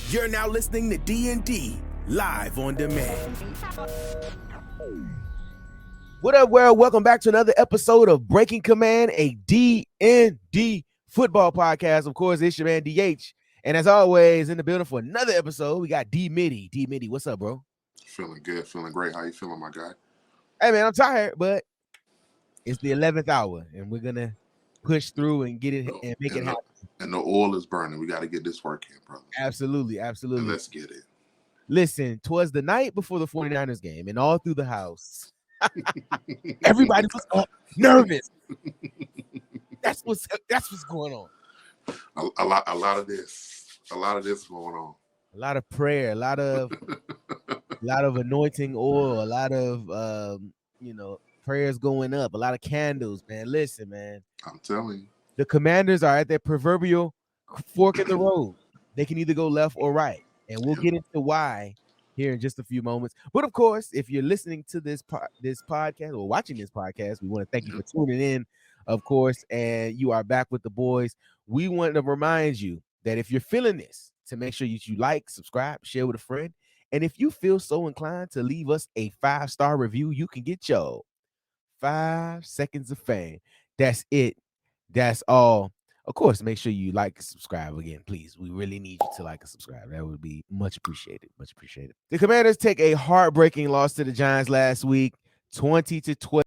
You're now listening to D&D live on demand. What up, world? Welcome back to another episode of Breaking Command, a D&D football podcast. Of course, it's your man DH, and as always, in the building for another episode, we got Dee Middy. Dee Middy, what's up, bro? Feeling good, feeling great. How you feeling, my guy? Hey, man, I'm tired, but it's the 11th hour, and we're gonna push through and get it and make it happen. And the oil is burning. We got to get this work in, brother. Absolutely. And let's get it. Listen, 'twas the night before the 49ers game, and all through the house, everybody was up, nervous. That's what's going on. A lot of this going on. A lot of prayer, a lot of anointing oil, a lot of prayers going up, a lot of candles, man. Listen, man. I'm telling you. The Commanders are at their proverbial fork in the road. They can either go left or right. And we'll get into why here in just a few moments. But of course, if you're listening to this podcast or watching this podcast, we want to thank you for tuning in, of course, and you are back with the boys. We want to remind you that if you're feeling this, to make sure you like, subscribe, share with a friend. And if you feel so inclined to leave us a 5-star review, you can get your 5 seconds of fame. That's it. That's all. Of course, make sure you like and subscribe again, please. We really need you to like and subscribe. That would be much appreciated. Much appreciated. The Commanders take a heartbreaking loss to the Giants last week, 20-12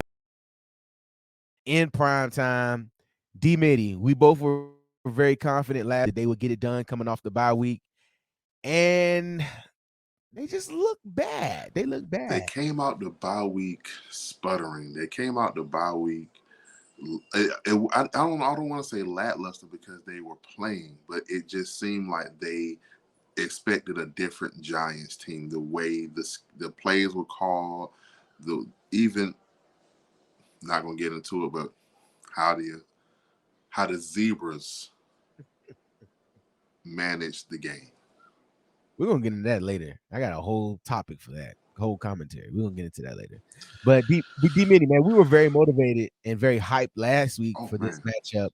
in prime time. Dee Middy, we both were very confident that they would get it done coming off the bye week, and they just look bad. They look bad. They came out the bye week sputtering. They came out the bye week. I don't want to say lackluster because they were playing, but it just seemed like they expected a different Giants team. The way the plays were called, not gonna get into it, but how the Zebras managed the game. We're gonna get into that later. I got a whole topic for that, whole commentary. We're gonna get into that later. But Dee Middy, man, we were very motivated and very hyped last week for this matchup,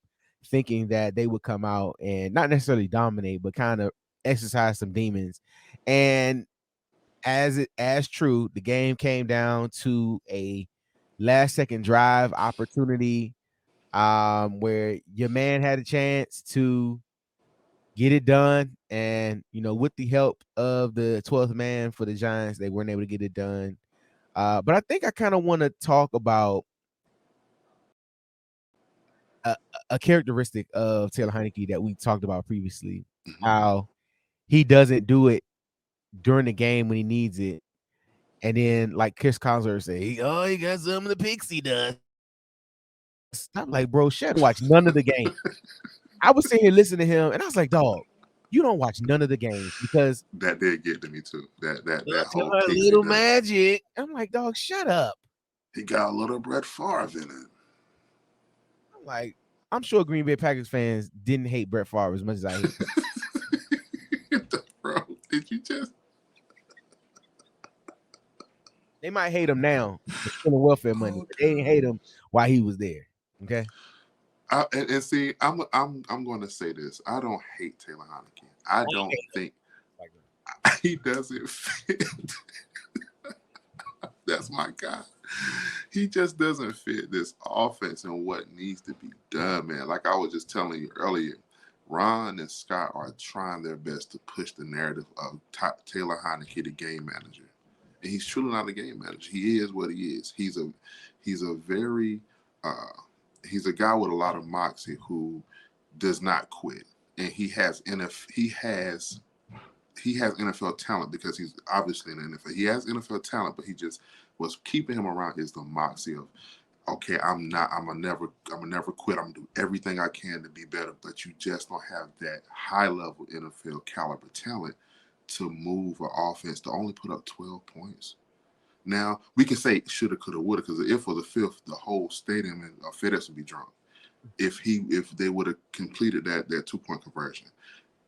thinking that they would come out and not necessarily dominate, but kind of exercise some demons. And as true, the game came down to a last-second drive opportunity, where your man had a chance to get it done, and with the help of the 12th man for the Giants, they weren't able to get it done. But I think I kind of want to talk about a characteristic of Taylor Heinicke that we talked about previously, how he doesn't do it during the game when he needs it, and then like Chris Collinsworth say, "Oh, he got some of the pixie dust." I'm like, bro, shut up. Watch none of the game. I was sitting here listening to him, and I was like, dog, you don't watch none of the games, because that did get to me too. That whole little magic. I'm like, dog, shut up. He got a little Brett Favre in it. I'm like, I'm sure Green Bay Packers fans didn't hate Brett Favre as much as I hate him. Bro, did you just? They might hate him now for stealing welfare money, but they didn't hate him while he was there. Okay. And see, I'm going to say this. I don't hate Taylor Heinicke. I don't think he doesn't fit. That's my guy. He just doesn't fit this offense and what needs to be done, man. Like I was just telling you earlier, Ron and Scott are trying their best to push the narrative of Taylor Heinicke, the game manager. And he's truly not a game manager. He is what he is. He's a very he's a guy with a lot of moxie who does not quit, and he has NFL talent because he's obviously in the NFL. He has NFL talent, but he just what's keeping him around is the moxie of, okay, I'm gonna never quit. I'm gonna do everything I can to be better, but you just don't have that high level NFL caliber talent to move an offense to only put up 12 points. Now, we can say shoulda, coulda, woulda, because if for the fifth, the whole stadium and FedEx would be drunk. If they would have completed that 2-point conversion.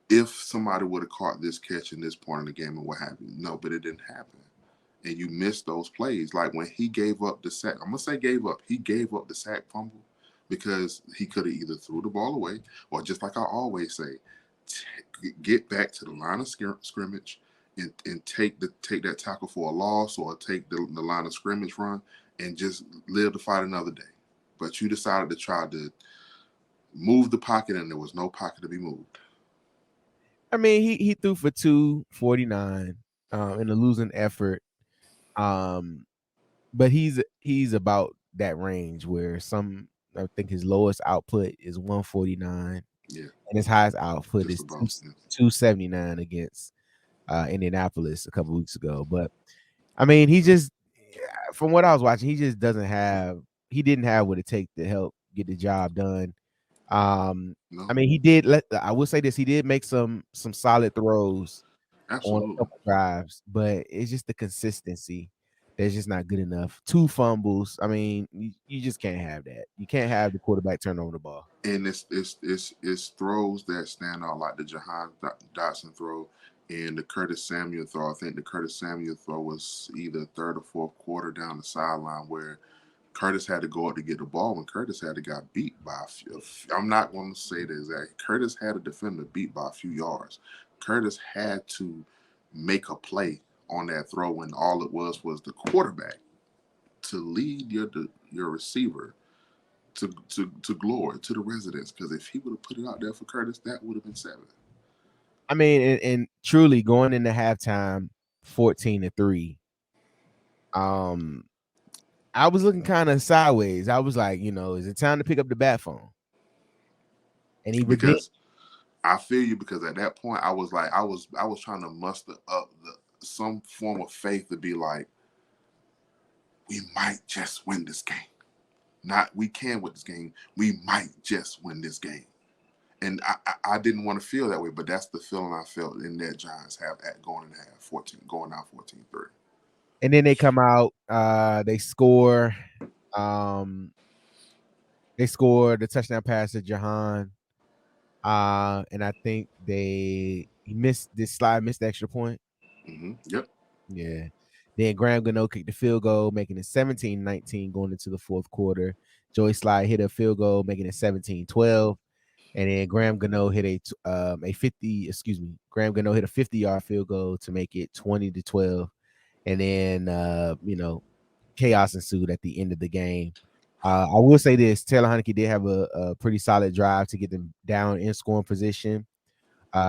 If somebody would have caught this catch in this point in the game and what have you. No, but it didn't happen. And you missed those plays. Like when he gave up the sack, I'm going to say gave up. He gave up the sack fumble because he could have either threw the ball away or, just like I always say, get back to the line of scrimmage and take that tackle for a loss or take the line of scrimmage run and just live to fight another day. But you decided to try to move the pocket, and there was no pocket to be moved. I mean, he threw for 249 in a losing effort. Um, but he's about that range where I think his lowest output is 149 Yeah, and his highest output just is about. Yeah. 279 against Indianapolis a couple weeks ago. But I mean, from what I was watching, he just doesn't have he didn't have what it takes to help get the job done. I No, mean, I will say this, he did make some solid throws on a absolutely. couple drives, but it's just the consistency that's just not good enough. 2 fumbles. I mean, you just can't have that. You can't have the quarterback turn over the ball. And it's throws that stand out like the Jahan Dotson throw and the Curtis Samuel throw. I think the Curtis Samuel throw was either third or fourth quarter down the sideline where Curtis had to go up to get the ball when Curtis had to got beat by a few. I'm not going to say the exact. Curtis had a defender beat by a few yards. Curtis had to make a play on that throw when all it was the quarterback to lead your receiver to glory to the residents. Because if he would have put it out there for Curtis, that would have been 7. I mean, and truly going into halftime 14-3. Um, I was looking kind of sideways. I was like, is it time to pick up the bat phone? And he would then Because I feel you. Because at that point, I was like, I was trying to muster up some form of faith to be like, we might just win this game. Not we can win this game. We might just win this game. And I didn't want to feel that way, but that's the feeling I felt in that Giants have at going in half 14, going out 14-3. and then they come out, they score. Um, they scored the touchdown pass to Jahan. And I think he missed this slide, missed the extra point. Yep. Yeah. Then Graham Gano kicked the field goal, making it 17-19 going into the fourth quarter. Joey Slide hit a field goal, making it 17-12. And then Graham Gano hit a 50, excuse me, Graham Gano hit a 50-yard field goal to make it 20-12. And then chaos ensued at the end of the game. I will say this: Taylor Heinicke did have a pretty solid drive to get them down in scoring position.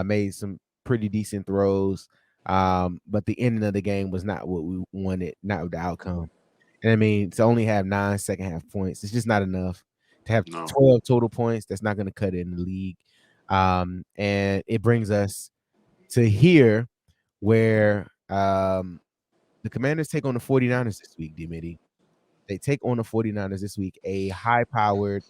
Made some pretty decent throws, but the ending of the game was not what we wanted, not the outcome. And I mean, to only have 9 second half points, it's just not enough. To have No. 12 total points, that's not going to cut it in the league. And it brings us to here where the Commanders take on the 49ers this week, Dee Middy. They take on the 49ers this week, a high-powered,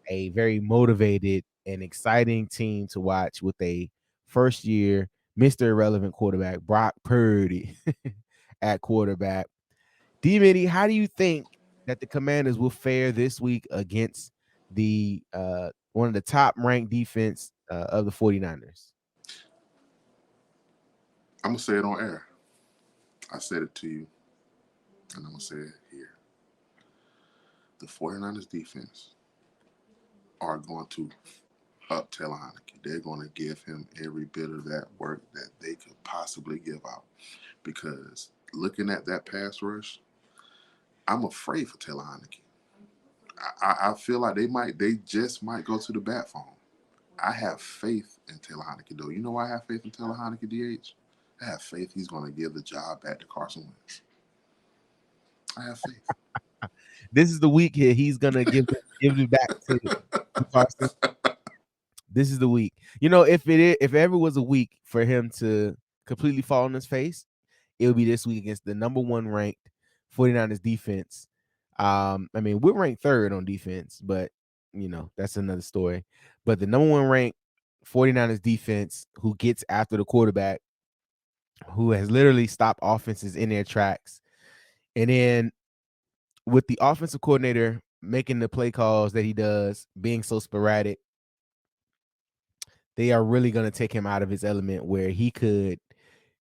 a very motivated and exciting team to watch with a first-year Mr. Irrelevant quarterback, Brock Purdy, at quarterback. Dee Middy, how do you think that the Commanders will fare this week against the one of the top-ranked defense of the 49ers? I'm gonna say it on air. I said it to you, and I'm gonna say it here. The 49ers defense are going to up Taylor Heinicke. They're going to give him every bit of that work that they could possibly give out. Because looking at that pass rush, I'm afraid for Taylor Heinicke. I feel like they just might go to the bat phone. I have faith in Taylor Heinicke, though. You know why I have faith in Taylor Heinicke, DH? I have faith he's going to give the job back to Carson Wentz. I have faith. This is the week here. He's gonna give it back to Carson. This is the week. If it ever was a week for him to completely fall on his face, it would be this week against the number 1 ranked 49ers defense. I mean, we're ranked 3rd on defense, but that's another story. But the number 1 ranked 49ers defense, who gets after the quarterback, who has literally stopped offenses in their tracks. And then with the offensive coordinator making the play calls that he does, being so sporadic, they are really going to take him out of his element where he could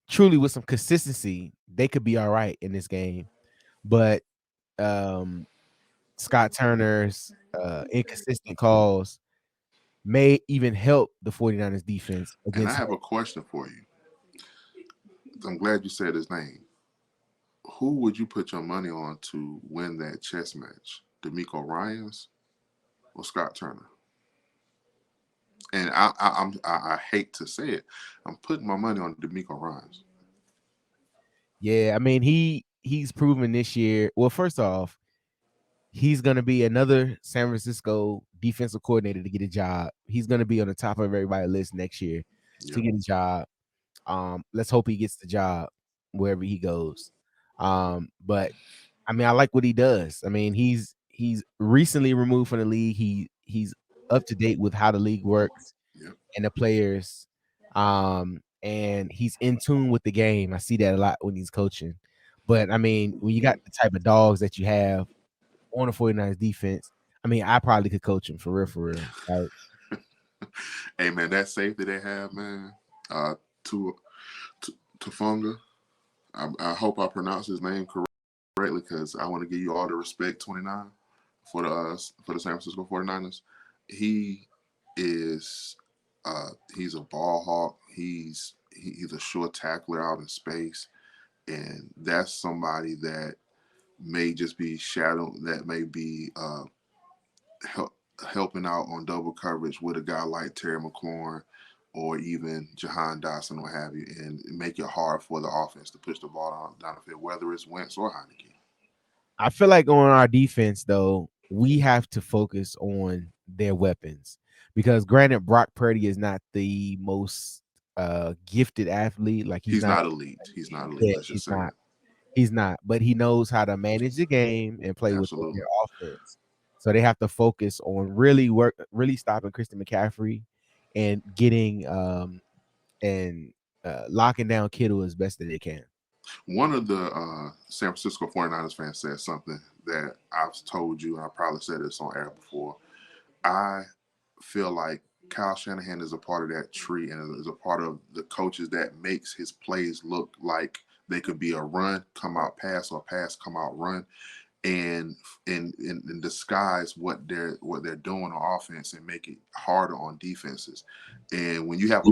truly, with some consistency, they could be all right in this game. But Scott Turner's inconsistent calls may even help the 49ers defense And I against have him. a question for you. I'm glad you said his name. Who would you put your money on to win that chess match? D'Amico Ryans or Scott Turner? And I hate to say it, I'm putting my money on D'Amico Ryans. Yeah, I mean he's proven this year. Well, first off, he's gonna be another San Francisco defensive coordinator to get a job. He's gonna be on the top of everybody's list next year to Yep. get a job. Let's hope he gets the job wherever he goes. But I mean, I like what he does. I mean, he's recently removed from the league. He's up to date with how the league works Yep. and the players. And he's in tune with the game. I see that a lot when he's coaching. But I mean, when you got the type of dogs that you have on the 49ers defense, I mean, I probably could coach him for real, for real. Like, Hey man, that safety they have, man, uh, to Tufunga. I hope I pronounce his name correctly because I want to give you all the respect. 29 for the San Francisco 49ers. He is he's a ball hawk. He's a sure tackler out in space, and that's somebody that may just be shadow that may be help, helping out on double coverage with a guy like Terry McLaurin or even Jahan Dotson or what have you, and make it hard for the offense to push the ball down the field, whether it's Wentz or Heineke. I feel like on our defense, though, we have to focus on their weapons because, granted, Brock Purdy is not the most gifted athlete. Like he's He's not. not elite. He's not elite. Yeah, Let's he's just say not. that. He's not. But he knows how to manage the game and play with Absolutely. their offense. So they have to focus on really stopping Christian McCaffrey and getting and locking down Kittle as best that they can. One of the San Francisco 49ers fans said something that I've told you, and I probably said this on air before. I feel like Kyle Shanahan is a part of that tree and is a part of the coaches that makes his plays look like they could be a run, come out pass, or pass, come out run, and and disguise what they're doing on offense and make it harder on defenses. And when you have a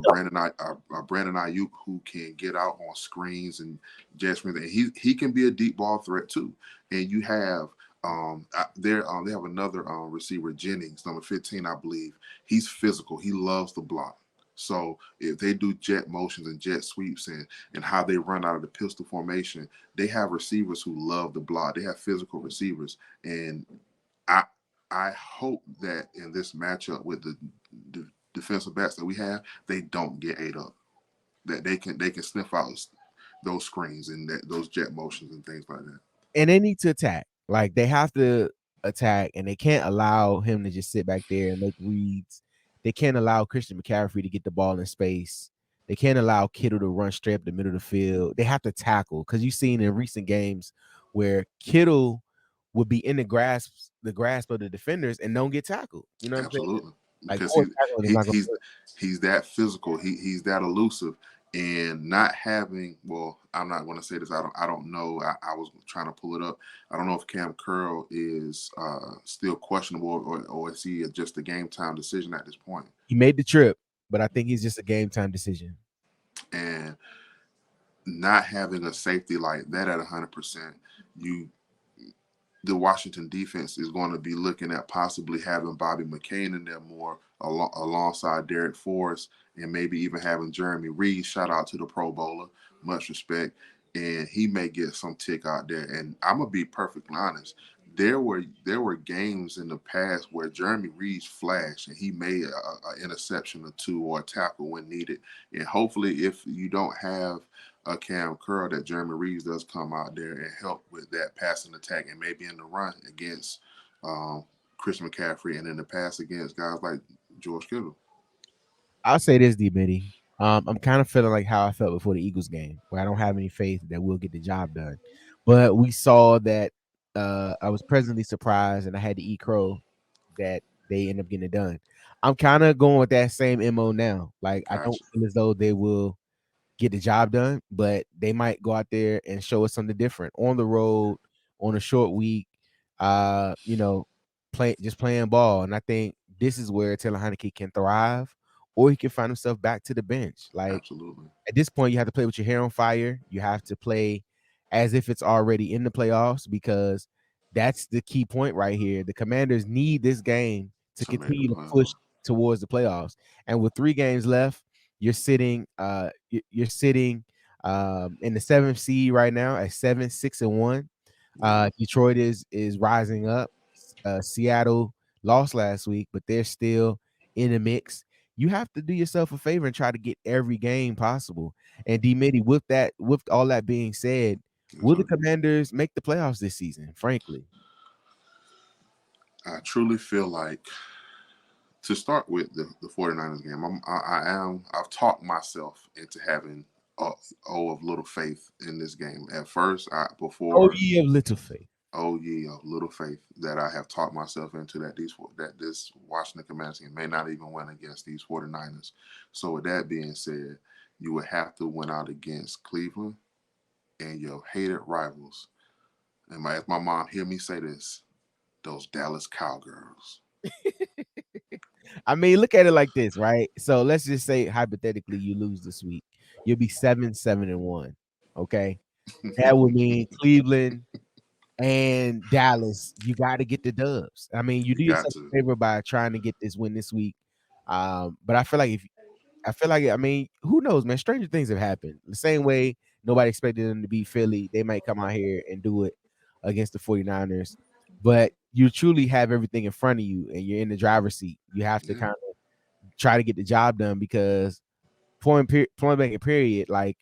Brandon Ayuk who can get out on screens and jet screens, and he can be a deep ball threat too. And you have they have another receiver, Jennings, number 15, I believe. He's physical. He loves the block. So if they do jet motions and jet sweeps and how they run out of the pistol formation, they have receivers who love the block. They have physical receivers, and I I hope that in this matchup with the defensive backs that we have, they don't get ate up. That they can sniff out those screens and those jet motions and things like that. And they need to attack. Like they have to attack, and they can't allow him to just sit back there and make reads. They can't allow Christian McCaffrey to get the ball in space. They can't allow Kittle to run straight up the middle of the field. They have to tackle because you've seen in recent games where Kittle would be in the grasp of the defenders and don't get tackled. You know what I'm saying? Absolutely, Like because poor tackling is he not going to he's work. he's that physical. He's that elusive, and not having. Well, I'm not going to say this. I don't know. I was trying to pull it up. I don't know if Cam Curl is still questionable or is he just a game time decision at this point. He made the trip, but I think he's just a game time decision. And not having a safety like that at 100%, you the Washington defense is going to be looking at possibly having Bobby McCain in there more alongside Derek Forrest and maybe even having Jeremy Reed. Shout out to the Pro Bowler, much respect. And he may get some tick out there. And I'm gonna be perfectly honest. There were games in the past where Jeremy Reed flashed and he made an interception or two or a tackle when needed. And hopefully, if you don't have a Cam Curl, that Jeremy Reeves does come out there and help with that passing attack and maybe in the run against Chris McCaffrey and in the pass against guys like George Kittle. I'll say this, Dee Middy. I'm kind of feeling like how I felt before the Eagles game, where I don't have any faith that we'll get the job done. But we saw that I was pleasantly surprised, and I had to eat crow that they end up getting it done. I'm kind of going with that same MO now. Like I don't Gotcha. feel as though they will get the job done, but they might go out there and show us something different on the road on a short week. You know, playing ball, and I think this is where Taylor Heineke can thrive, or he can find himself back to the bench. Like Absolutely. at this point, you have to play with your hair on fire. You have to play as if it's already in the playoffs because that's the key point right here. The Commanders need this game to To make the continue to push playoffs. towards the playoffs. And with 3 games left, you're sitting you're sitting in the 7th seed right now at 7-6-1. Yeah. Detroit is rising up. Seattle lost last week, but they're still in the mix. You have to do yourself a favor and try to get every game possible. And Dee Middy, with all that being said, That's will the right. Commanders make the playoffs this season? Frankly, I truly feel like to start with the 49ers game, I've talked myself into having of little faith in this game. At first, oh before ye of little faith. oh ye of little faith that I have talked myself into that this Washington Commanders team may not even win against these 49ers. So with that being said, you would have to win out against Cleveland and your hated rivals. And if my mom hear me say this, those Dallas Cowgirls. I mean, look at it like this, right? So let's just say hypothetically you lose this week. You'll be 7-7-1. Okay. That would mean Cleveland and Dallas, you got to get the dubs. I mean, you You do got yourself to. a favor by trying to get this win this week. But I feel like, I mean, who knows, man? Stranger things have happened. The same way nobody expected them to beat Philly, they might come out here and do it against the 49ers. But you truly have everything in front of you and you're in the driver's seat. You have to Yeah. kind of try to get the job done because point blank period, like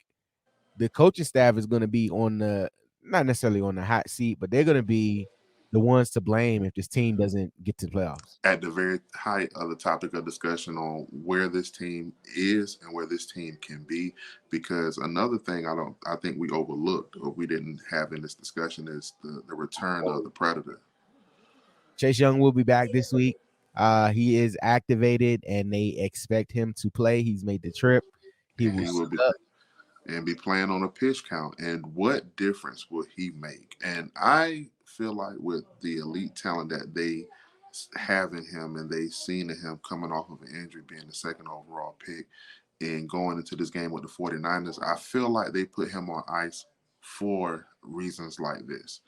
the coaching staff is going to be on the not necessarily on the hot seat, but they're going to be the ones to blame if this team doesn't get to the playoffs. At the very height of the topic of discussion on where this team is and where this team can be, because another thing I think we overlooked or we didn't have in this discussion is the return of the Predator. Chase Young will be back this week. He is activated, and they expect him to play. He's made the trip. He And will he will suit be up. and be playing on a pitch count. And what difference will he make? And I feel like with the elite talent that they have in him and they seen in him coming off of an injury, being the second overall pick, and going into this game with the 49ers, I feel like they put him on ice for reasons like this.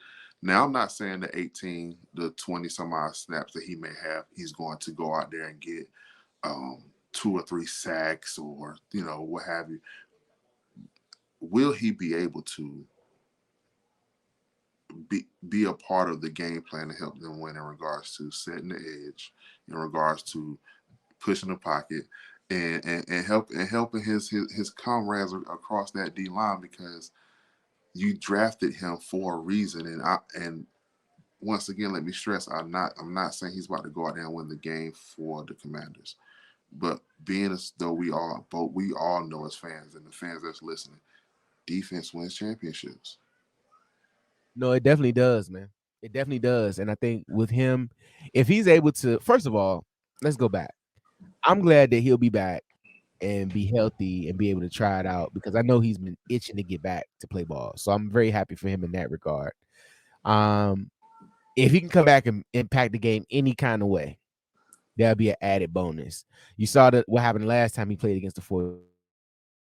Now, I'm not saying the 18, the 20 some odd snaps that he may have, he's going to go out there and get 2 or 3 sacks or, what have you. Will he be able to be a part of the game plan to help them win in regards to setting the edge, in regards to pushing the pocket, and helping his comrades across that D line because you drafted him for a reason. And once again, let me stress, I'm not saying he's about to go out there and win the game for the Commanders, but being as though we all know as fans and the fans that's listening, defense wins championships. No, it definitely does, man. It definitely does. And I think with him, if he's able to, first of all, let's go back. I'm glad that he'll be back and be healthy and be able to try it out because I know he's been itching to get back to play ball. So I'm very happy for him in that regard. Um, if he can come back and impact the game any kind of way, that'll be an added bonus. You saw that what happened last time he played against the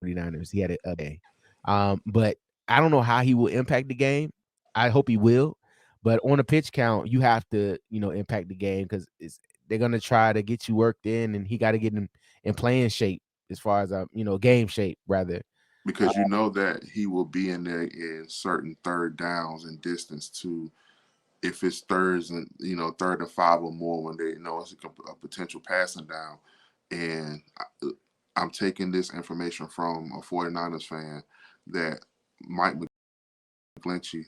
49ers. He had a day. But I don't know how he will impact the game. I hope he will. But on a pitch count, you have to, impact the game because they're gonna try to get you worked in, and he got to get in playing shape as far as game shape rather. Because you know that he will be in there in certain third downs and distance to if it's third and 5 or more when they know it's a potential passing down. And I'm taking this information from a 49ers fan that Mike McGlinchey,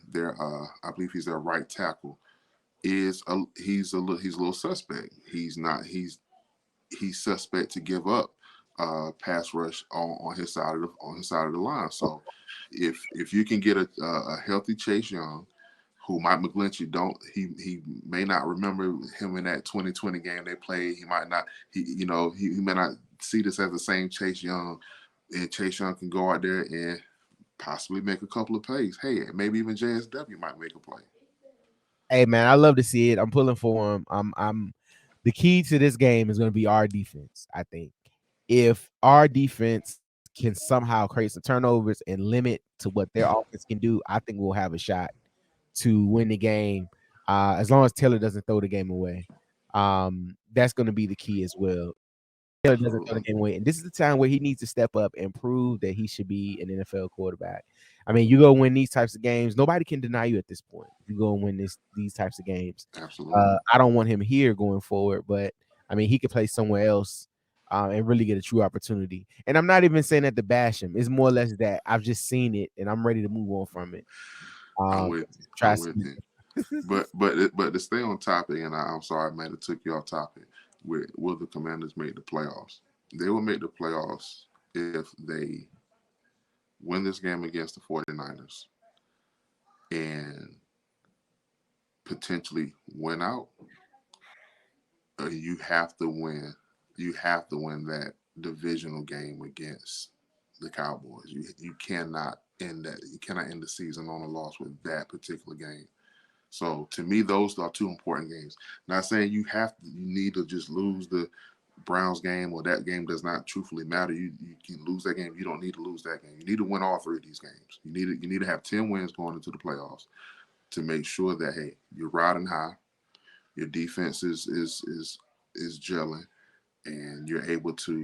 I believe he's their right tackle, he's a little suspect. He's suspect to give up pass rush on his side of the line. So if you can get a healthy Chase Young, who Mike McGlinchey he may not remember him in that 2020 game they played. He might not he may not see this as the same Chase Young, and Chase Young can go out there and possibly make a couple of plays. Hey, maybe even JSW might make a play. Hey man, I love to see it. I'm pulling for him. I'm The key to this game is going to be our defense. I think if our defense can somehow create some turnovers and limit to what their offense can do, I think we'll have a shot to win the game. As long as Taylor doesn't throw the game away, that's going to be the key as well. Taylor doesn't throw the Absolutely. game away, and this is the time where he needs to step up and prove that he should be an NFL quarterback. I mean, you go win these types of games. Nobody can deny you at this point. You go and win these types of games. Absolutely. I don't want him here going forward, but I mean, he could play somewhere else and really get a true opportunity. And I'm not even saying that to bash him. It's more or less that I've just seen it and I'm ready to move on from it. I'm Um, with you. try I'm with some. you. But to stay on topic, and I'm sorry, man, it took you off topic. Will the Commanders make the playoffs? They will make the playoffs if they win this game against the 49ers and potentially win out. You have to win. You have to win that divisional game against the Cowboys. You cannot end that. You cannot end the season on a loss with that particular game. So to me, those are two important games. Not saying you need to just lose the Browns game or that game does not truthfully matter. You can lose that game. You don't need to lose that game. You need to win all three of these games. You need to have 10 wins going into the playoffs to make sure that hey, you're riding high, your defense is gelling, and you're able to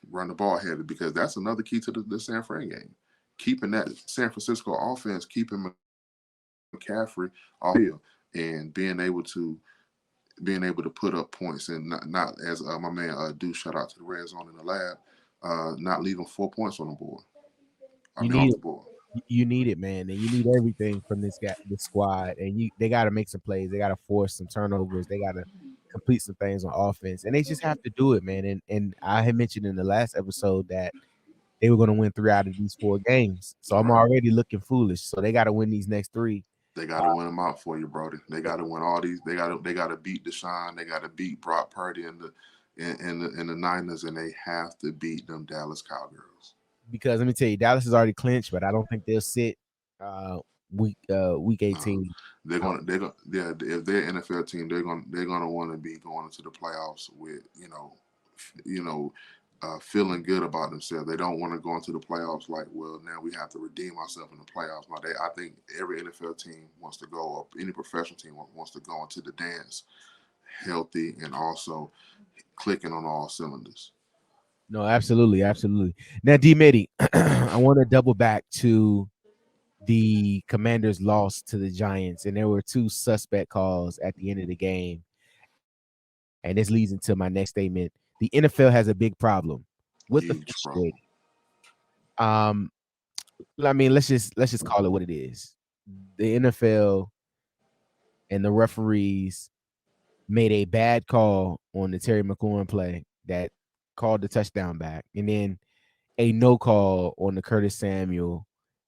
run the ball heavy because that's another key to the San Fran game. Keeping that San Francisco offense, keeping McCaffrey off the field, and being able to put up points and not as my man do shout out to the red zone in the lab, not leaving 4 points on the board. I You mean off need the board. you need it, man, and you need everything from this squad. And they got to make some plays. They got to force some turnovers. They got to complete some things on offense, and they just have to do it, man. And I had mentioned in the last episode that they were going to win 3 out of these 4 games. So All I'm right. already looking foolish. So they got to win these next 3. They got to win them out for you, Brody. They got to win all these. They got to beat Deshaun. They got to beat Brock Purdy and the Niners, and they have to beat them Dallas Cowgirls. Because let me tell you, Dallas is already clinched, but I don't think they'll sit uh week No, 18. they're gonna yeah. If they're an NFL team, they're gonna want to be going into the playoffs with you know, feeling good about themselves. They don't want to go into the playoffs like, well, now we have to redeem ourselves in the playoffs. Now, I think every NFL team wants to go, or any professional team wants to go into the dance healthy and also clicking on all cylinders. No, absolutely, absolutely. Now, D Middy, I want to double back to the Commanders' loss to the Giants, and there were 2 suspect calls at the end of the game. And this leads into my next statement. The NFL has a big problem with officiating. Huge problem. Um, I mean, let's just call it what it is. The NFL and the referees made a bad call on the Terry McLaurin play that called the touchdown back, and then a no call on the Curtis Samuel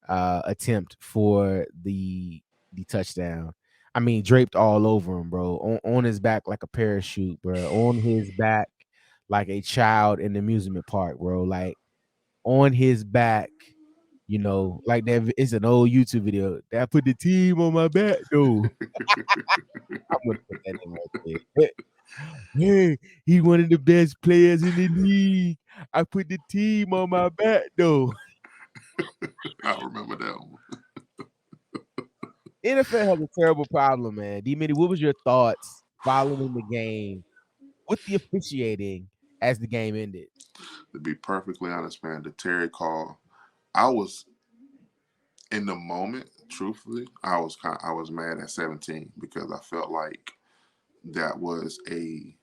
attempt for the touchdown. I mean, draped all over him, bro, on his back like a parachute, bro, on his back like a child in the amusement park, bro, like on his back. Like that. It's an old YouTube video that put the team on my back, though. I'm gonna put that in right there. Hey, he one of the best players in the league. I put the team on my back, though. I remember that one. NFL has a terrible problem, man. D Mitty, what was your thoughts following the game with the officiating as the game ended? To be perfectly honest, man, the Terry call, I was in the moment. Truthfully, I was mad at 17 because I felt like that was a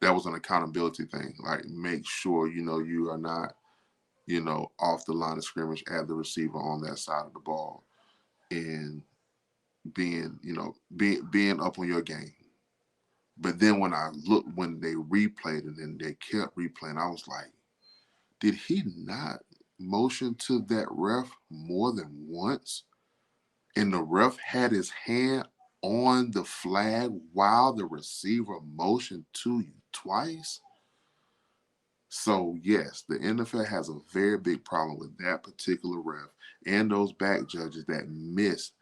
that was an accountability thing. Like, make sure you are not off the line of scrimmage at the receiver on that side of the ball and being up on your game. But then when they replayed it and they kept replaying, I was like, did he not motion to that ref more than once? And the ref had his hand on the flag while the receiver motioned to you twice. So yes, the NFL has a very big problem with that particular ref and those back judges that missed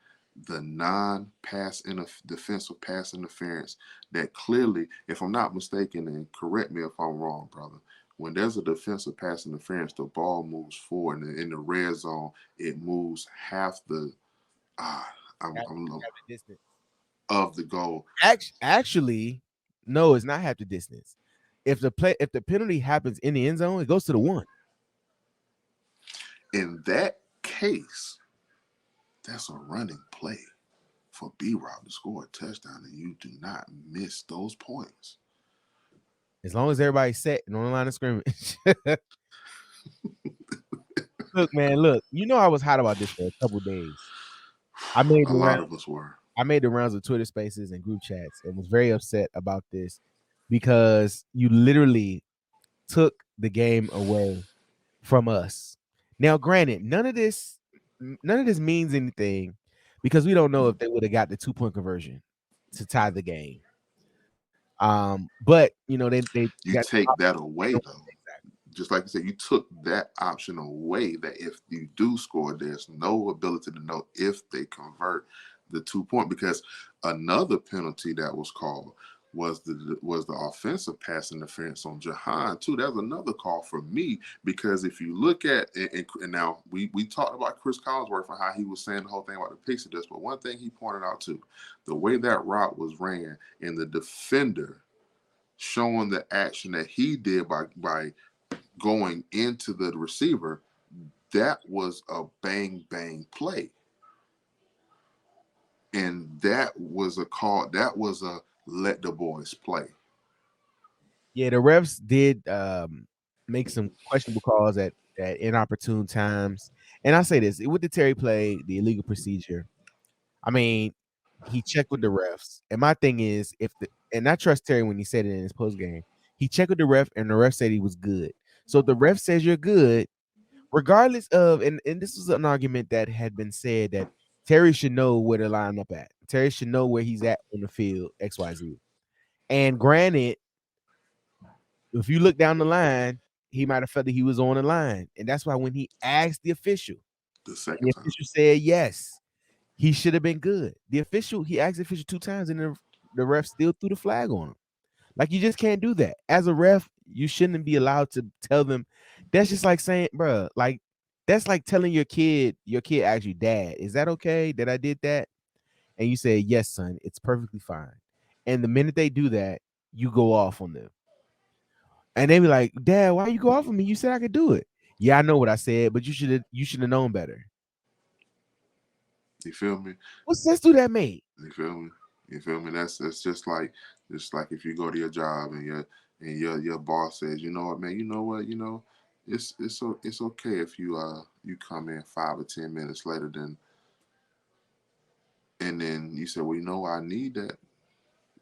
the non-pass defensive pass interference that clearly, if I'm not mistaken, and correct me if I'm wrong, brother, when there's a defensive pass interference, the ball moves forward, and in the red zone, it moves half the ah, I'm Half the distance. of the goal. Actually, no, it's not half the distance. If the penalty happens in the end zone, it goes to the one. In that case, that's a running play for B Rob to score a touchdown, and you do not miss those points. As long as everybody's set and on the line of scrimmage. Look, man, look. You know I was hot about this for a couple days. I made A the round. lot of us were. I made the rounds of Twitter Spaces and group chats and was very upset about this because you literally took the game away from us. Now, granted, none of this means anything because we don't know if they would have got the 2-point conversion to tie the game. But you know they You got take that away, though. Just like you said, you took that option away. That if you do score, there's no ability to know if they convert the 2 point, because another penalty that was called was the offensive pass interference on Jahan too. That's another call for me, because if you look at and now we talked about Chris Collinsworth and how he was saying the whole thing about the pixie dust, but one thing he pointed out too, the way that route was ran and the defender showing the action that he did by going into the receiver, that was a bang bang play. And that was a call, that was a let the boys play. Yeah, the refs did make some questionable calls at inopportune times. And I say this with the Terry play, the illegal procedure. I mean, he checked with the refs. And my thing is, if the and I trust Terry when he said it in his post game, he checked with the ref, and the ref said he was good. So if the ref says you're good, regardless of and this was an argument that had been said that Terry should know where to line up at. Terry should know where he's at on the field, XYZ. And granted, if you look down the line, he might have felt that he was on the line. And that's why when he asked the official, The and the second time, official said yes, he should have been good. He asked the official 2 times, and the ref still threw the flag on him. Like, you just can't do that. As a ref, you shouldn't be allowed to tell them. That's just like saying, bro, like, that's like telling your kid asks you, Dad, is that okay that I did that? And you say, yes, son, it's perfectly fine. And the minute they do that, you go off on them. And they be like, Dad, why you go off on me? You said I could do it. Yeah, I know what I said, but you should have known better. you feel me? What sense do that make? You feel me? You feel me? That's just like if you go to your job and your boss says, you know what, man, you know what, it's okay if you come in 5 or 10 minutes later than, and then you say, well, I need that.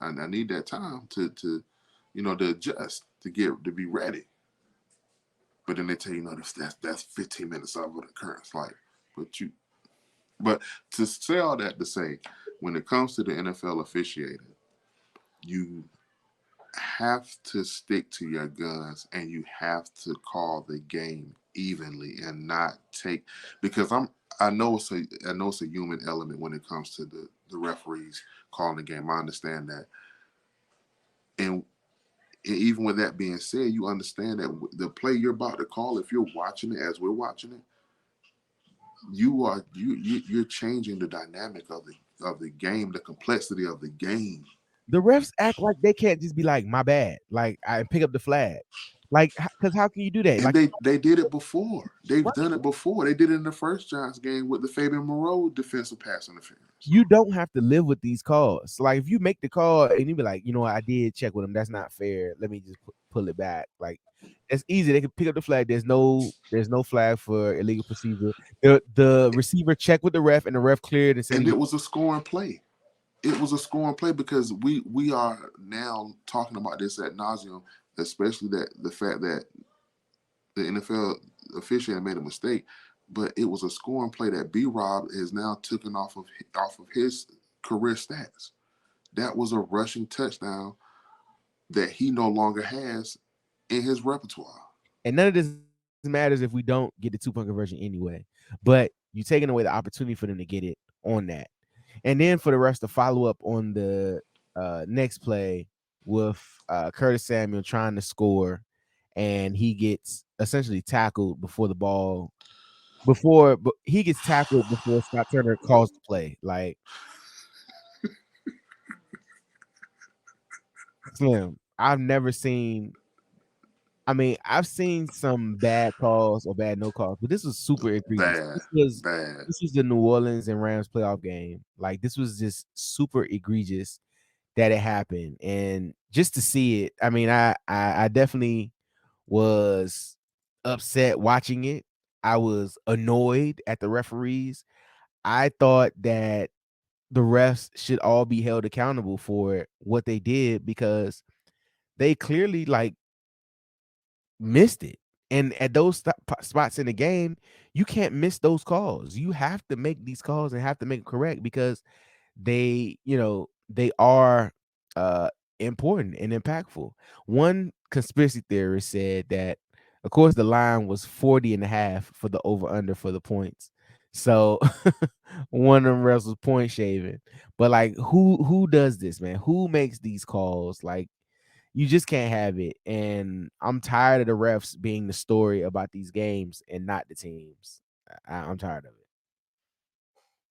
I need that time to adjust, to be ready. But then they tell you, that's 15 minutes of an occurrence. Like, but you, but to say all that to say, when it comes to the NFL officiating, you have to stick to your guns and you have to call the game evenly and not take, because I know it's a human element when it comes to the referees calling the game. I understand that. And even with that being said, you understand that the play you're about to call, if you're watching it as we're watching it, you're changing the dynamic of the game, the complexity of the game. The refs act like they can't just be like, my bad. Like, I pick up the flag. Like, because how can you do that? And Like, they did it before. They've right. done it before. They did it in the first Giants game with the Fabian Moreau defensive pass interference. You don't have to live with these calls. Like, if you make the call and you be like, you know what, I did check with him. That's not fair. Let me just pull it back. Like, it's easy. They can pick up the flag. There's no flag for illegal procedure. The receiver checked with the ref, and the ref cleared and said he And was. it was a scoring play. It was a scoring play, because we are now talking about this ad nauseum, especially that the fact that the NFL official made a mistake, but it was a scoring play that B Rob is now taken off of his career stats. That was a rushing touchdown that he no longer has in his repertoire. And none of this matters if we don't get the 2-point conversion anyway. But you taking away the opportunity for them to get it on that. And then for the rest to follow up on the next play with Curtis Samuel trying to score, and he gets essentially tackled before the ball but he gets tackled before Scott Turner calls the play. Like, Slim, I've never seen. I mean, I've seen some bad calls or bad no calls, but this was super egregious. Bad, bad. This was the New Orleans and Rams playoff game. Like, this was just super egregious that it happened, and just to see it, I mean, I definitely was upset watching it. I was annoyed at the referees. I thought that the refs should all be held accountable for what they did because they clearly like missed it. And at those spots in the game, you can't miss those calls. You have to make these calls and have to make it correct because they are uh important and impactful. One conspiracy theorist said that, of course, the line was 40.5 for the over under for the points. So one of them refs was point shaving. But like, who does this, man? Who makes these calls? Like, you just can't have it. And I'm tired of the refs being the story about these games and not the teams. I'm tired of it.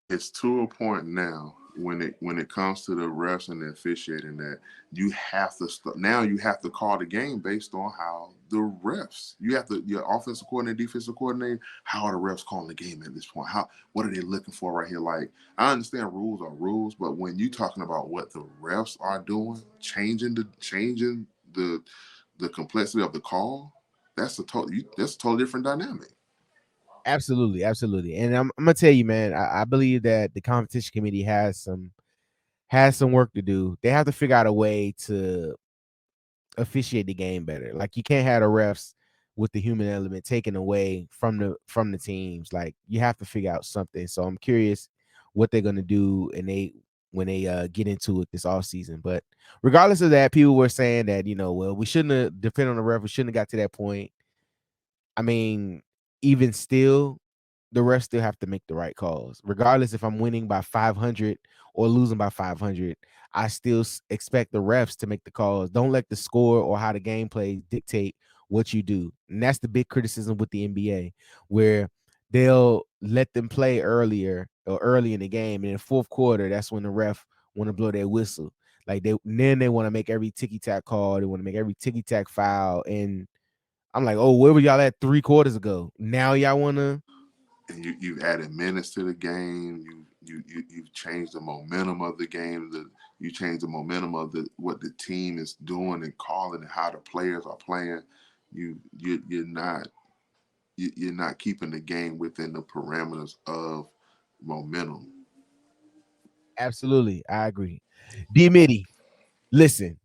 It's to a point now when it comes to the refs and the officiating that you have to now you have to call the game based on how the refs, you have to, your offensive coordinator, defensive coordinator, how are the refs calling the game at this point? What are they looking for right here? Like, I understand rules are rules, but when you talking about what the refs are doing, changing the complexity of the call, that's a totally different dynamic. Absolutely, absolutely. And I'm gonna tell you, man, I believe that the competition committee has some work to do. They have to figure out a way to officiate the game better. Like, you can't have the refs with the human element taken away from the teams. Like, you have to figure out something. So I'm curious what they're gonna do and they when they get into it this off season. But regardless of that, people were saying that, well, we shouldn't have depended on the ref, we shouldn't have got to that point. I mean, even still, the refs still have to make the right calls. Regardless if I'm winning by 500 or losing by 500, I still expect the refs to make the calls. Don't let the score or how the game plays dictate what you do. And that's the big criticism with the NBA, where they'll let them play early in the game. And in the fourth quarter, that's when the ref want to blow their whistle. Like, they want to make every ticky tack call. They want to make every ticky tack foul. And I'm like, oh, where were y'all at 3 quarters ago? Now y'all want to. And you've added minutes to the game. You've changed the momentum of the game. You changed the momentum of what the team is doing and calling and how the players are playing. You're not keeping the game within the parameters of momentum. Absolutely. I agree. D Middy, listen,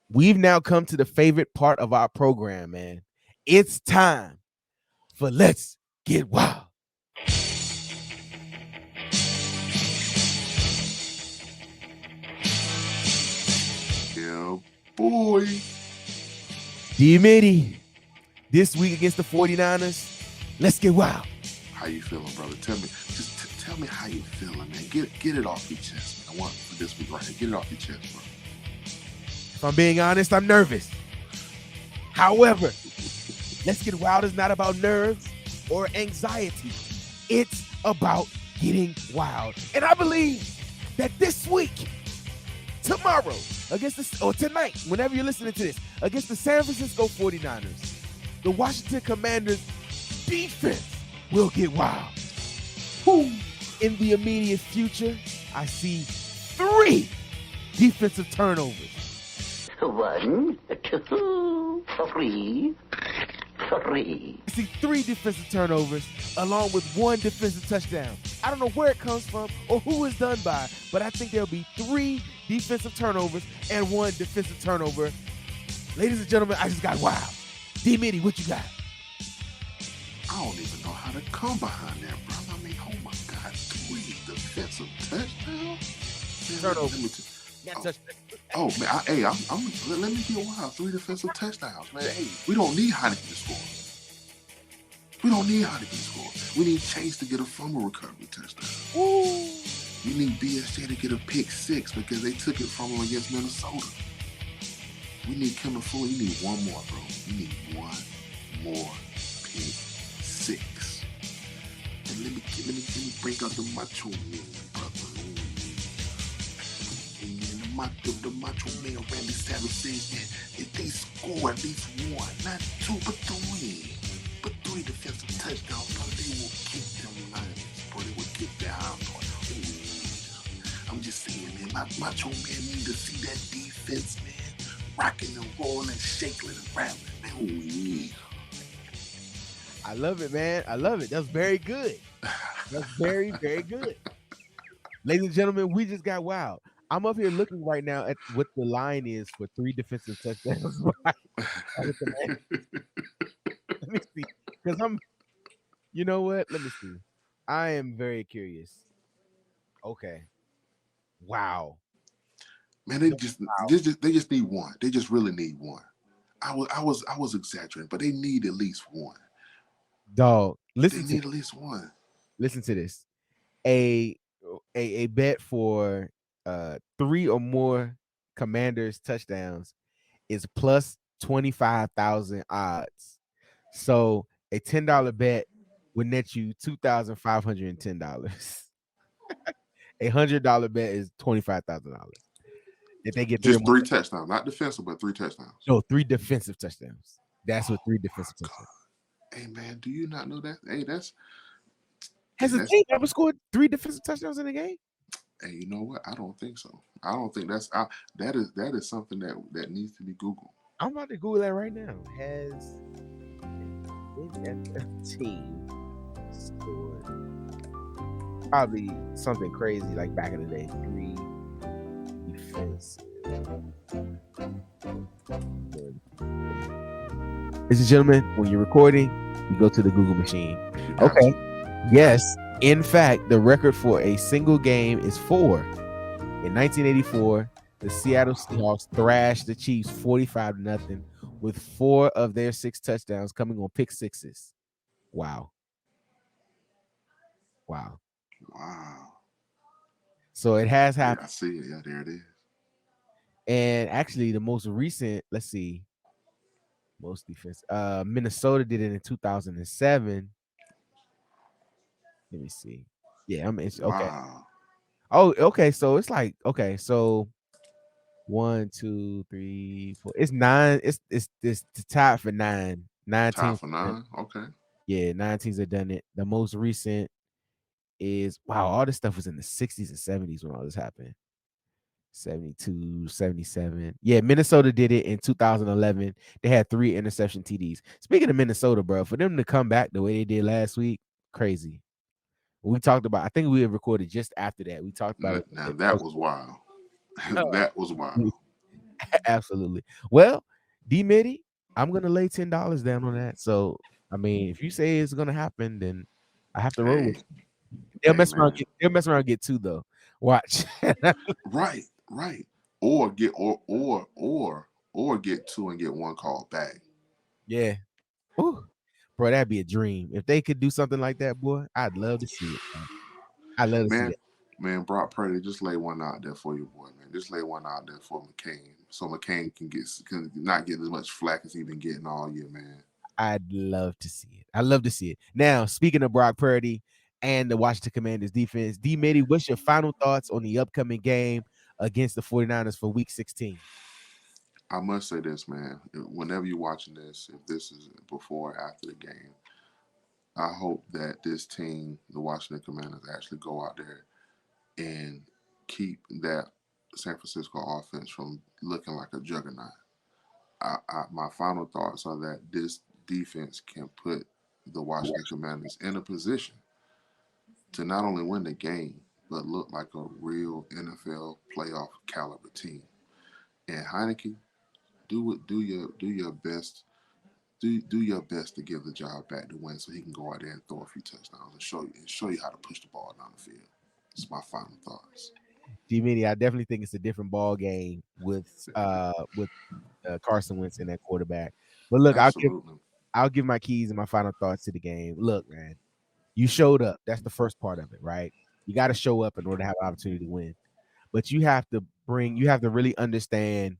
we've now come to the favorite part of our program, man. It's time for Let's Get Wild. Yeah, boy. D Middy, this week against the 49ers, let's get wild. How you feeling, brother? Tell me how you feeling, man. Get it off your chest, man. I want for this week right here. Get it off your chest, bro. If I'm being honest, I'm nervous. However, Let's Get Wild is not about nerves or anxiety. It's about getting wild. And I believe that this week, tomorrow, tonight, whenever you're listening to this, against the San Francisco 49ers, the Washington Commanders defense will get wild. In the immediate future, I see 3 defensive turnovers. 1, 2, 3. I see 3 defensive turnovers along with 1 defensive touchdown. I don't know where it comes from or who it's done by, but I think there'll be 3 defensive turnovers and 1 defensive turnover. Ladies and gentlemen, I just got wild. D Middy, what you got? I don't even know how to come behind that, brother. I mean, oh my God, 3 defensive touchdowns. Turnovers. Oh man, let me get wild. 3 defensive touchdowns, man. Hey, we don't need Heineken to score. We don't need Heineken to score. We need Chase to get a fumble recovery touchdown. Ooh. You need DSJ to get a pick six because they took it from him against Minnesota. We need Kendall Fuller. You need one more, bro. You need one more pick six. And let me bring out the macho man, brother. And then the macho man Randy Savage says that if they score at least one, not two, but three defensive touchdowns, bro, they will kick them Lions, bro. They will kick their hind part. I'm just saying, man, my macho man need to see that defense, man, rocking and rolling and shaking and rattling, man. Oh, yeah. I love it, man. I love it. That's very good. That's very, very good. Ladies and gentlemen, we just got wild. I'm up here looking right now at what the line is for 3 defensive touchdowns. Let me see. Because you know what? Let me see. I am very curious. Okay. Wow. Man, they just need one. They just really need one. I was exaggerating, but they need at least one. Dog, They need at least one. listen to this. A bet for 3 or more Commanders touchdowns is plus 25,000 odds. So a $10 bet would net you $2,510. A $100 bet is $25,000. If they get just 3 touchdowns, not defensive, but 3 touchdowns. No, 3 defensive touchdowns. That's what 3 defensive touchdowns. Hey man, do you not know that? Hey, has a team ever scored 3 defensive touchdowns in a game? Hey, you know what? I don't think so. I don't think that is something that needs to be Googled. I'm about to Google that right now. Has NFL team scored probably something crazy like back in the day? 3 defensive. Ladies and gentlemen, when you're recording, you go to the Google machine. Okay. Yes. In fact, the record for a single game is 4. In 1984, the Seattle Seahawks thrashed the Chiefs 45-0 with 4 of their 6 touchdowns coming on pick sixes. Wow. So it has happened. Yeah, I see it. Yeah, there it is. And actually, the most recent, let's see, most defense. Minnesota did it in 2007. Let me see. Yeah, okay. Wow. Oh, okay. So it's like, okay, so 1, 2, 3, 4. It's 9. It's tied for 9. 9 tied teams for 9. Okay. Yeah, 9 teams have done it. The most recent is all this stuff was in the 60s and 70s when all this happened. 72, 77. Yeah, Minnesota did it in 2011. They had 3 interception TDs. Speaking of Minnesota, bro, for them to come back the way they did last week, crazy. We talked about, I think we had recorded just after that. We talked about it. Now that was wild. That was wild. Absolutely. Well, Dee Middy, I'm gonna lay $10 down on that. So I mean, if you say it's gonna happen, then I have to roll with it. They'll mess around and get 2 though. Watch. Right. Or get 2 and get 1 call back. Yeah. Ooh. Bro, that'd be a dream. If they could do something like that, boy, I'd love to see it. I'd love to see it. Man, Brock Purdy, just lay one out there for your boy, man. Just lay one out there for McCain, so McCain can not get as much flack as he's been getting all year, man. I'd love to see it. I'd love to see it. Now, speaking of Brock Purdy and the Washington Commanders defense, Dee Middy, what's your final thoughts on the upcoming game against the 49ers for Week 16? I must say this, man. Whenever you're watching this, if this is before or after the game, I hope that this team, the Washington Commanders, actually go out there and keep that San Francisco offense from looking like a juggernaut. My final thoughts are that this defense can put the Washington Commanders in a position to not only win the game, but look like a real NFL playoff caliber team. And Heineke, do your best. Do your best to give the job back to win, so he can go out there and throw a few touchdowns and show you how to push the ball down the field. It's my final thoughts. Dee Middy, I definitely think it's a different ball game with Carson Wentz in that quarterback. But look, I'll give my keys and my final thoughts to the game. Look, man, you showed up. That's the first part of it, right? You got to show up in order to have an opportunity to win. But you have to really understand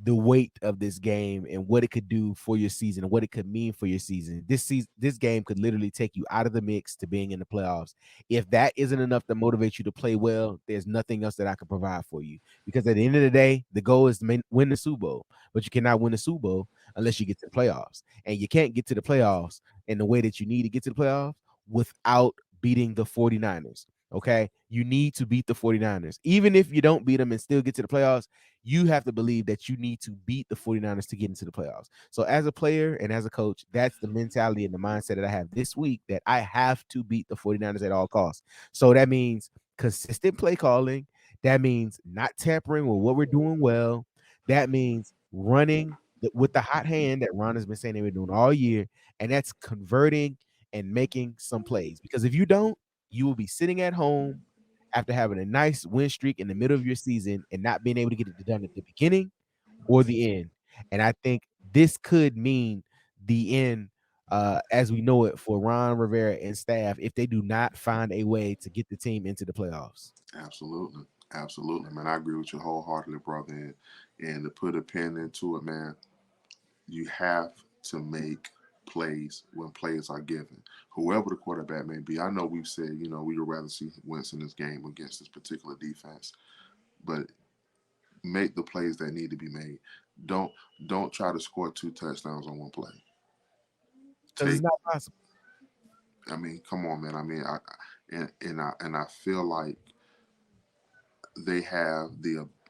the weight of this game and what it could do for your season and what it could mean for your season. This game could literally take you out of the mix to being in the playoffs. If that isn't enough to motivate you to play well, there's nothing else that I can provide for you. Because at the end of the day, the goal is to win the Super Bowl, but you cannot win the Super Bowl unless you get to the playoffs. And you can't get to the playoffs in the way that you need to get to the playoffs without beating the 49ers. Okay. You need to beat the 49ers. Even if you don't beat them and still get to the playoffs, you have to believe that you need to beat the 49ers to get into the playoffs. So as a player and as a coach, that's the mentality and the mindset that I have this week, that I have to beat the 49ers at all costs. So that means consistent play calling. That means not tampering with what we're doing well. That means running with the hot hand that Ron has been saying they were doing all year. And that's converting and making some plays. Because if you don't, you will be sitting at home after having a nice win streak in the middle of your season and not being able to get it done at the beginning or the end. And I think this could mean the end as we know it for Ron Rivera and staff if they do not find a way to get the team into the playoffs. Absolutely. Absolutely, man. I agree with you wholeheartedly, brother. And to put a pin into it, man, you have to make plays when plays are given. Whoever the quarterback may be. I know we've said, we would rather see Wentz in this game against this particular defense, but make the plays that need to be made. Don't don't try to score two touchdowns on one play. Because it's Take, not possible. I mean, come on, man. I mean, I feel like they have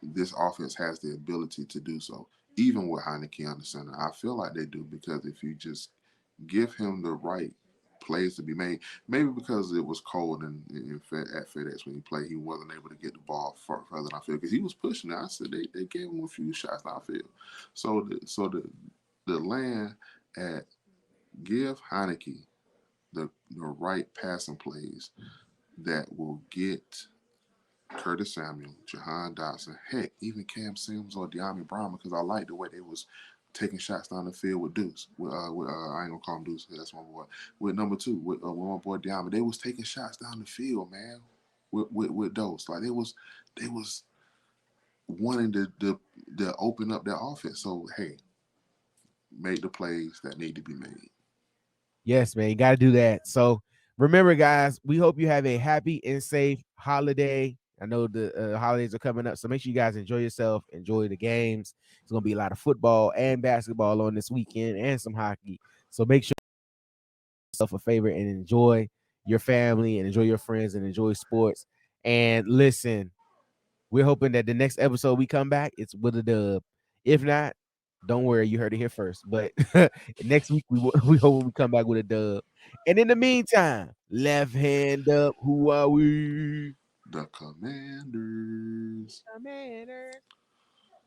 this offense has the ability to do so, even with Heineke on the center. I feel like they do because if you just give him the right plays to be made, maybe because it was cold at FedEx when he played, he wasn't able to get the ball further down field because he was pushing it. I said they gave him a few shots downfield. So the land at give Heineke the right passing plays that will get Curtis Samuel, Jahan Dotson, heck, even Cam Sims or De'Ami Brown, because I like the way they was taking shots down the field with Deuce. I ain't gonna call him Deuce, that's my boy. With number two, with my boy De'Ami, they was taking shots down the field, man. With Dose, like they was wanting to open up their offense. So hey, make the plays that need to be made. Yes, man, you got to do that. So remember, guys, we hope you have a happy and safe holiday. I know the holidays are coming up, so make sure you guys enjoy yourself, enjoy the games. It's gonna be a lot of football and basketball on this weekend, and some hockey. So make sure yourself a favor and enjoy your family and enjoy your friends and enjoy sports. And listen, we're hoping that the next episode we come back, it's with a dub. If not, don't worry, you heard it here first. But next week we hope we come back with a dub. And in the meantime, left hand up, who are we? The Commanders. Commanders.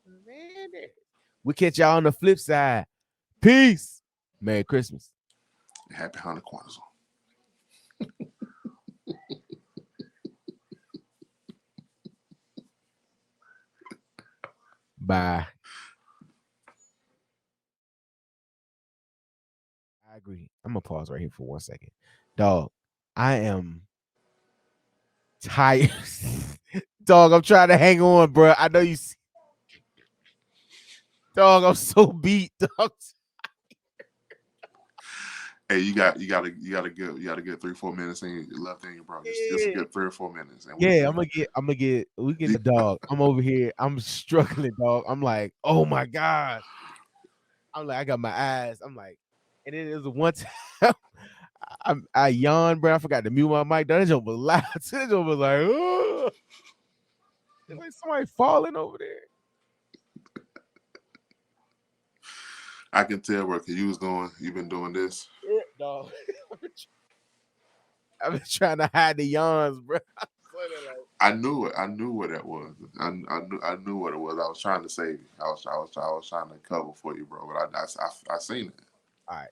Commanders. We catch y'all on the flip side. Peace. Merry Christmas. Happy Hanukkah. Bye. I agree. I'm gonna pause right here for 1 second. Dog, I am tired. Dog, I'm trying to hang on, bro. I know you see. Dog, I'm so beat, dog. Hey, you got a good 3-4 minutes in left in you, bro. Just a Yeah, good 3 or 4 minutes, and yeah, we get the dog. I'm over here. I'm struggling, dog. I'm like, oh my gosh. I'm like, I got my eyes. I'm like, and then there's one time I yawned, bro. I forgot to mute my mic. That joke was loud. That joke was like, oh, it's like somebody falling over there. I can tell where you've been doing this. Yeah, dog. I've been trying to hide the yawns, bro. I knew it. I knew what that was. I knew what it was. I was trying to save you. I was trying to cover for you, bro. But I seen it. All right.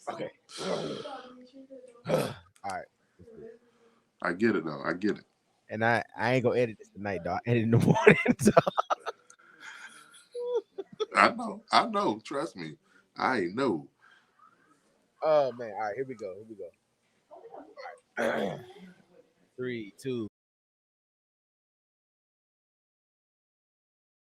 Okay. All right. I get it though. I get it. And I ain't gonna edit this tonight, dog. I edit in the morning. Dog. I know. Trust me, I know. Oh man! All right, here we go. 3, 2,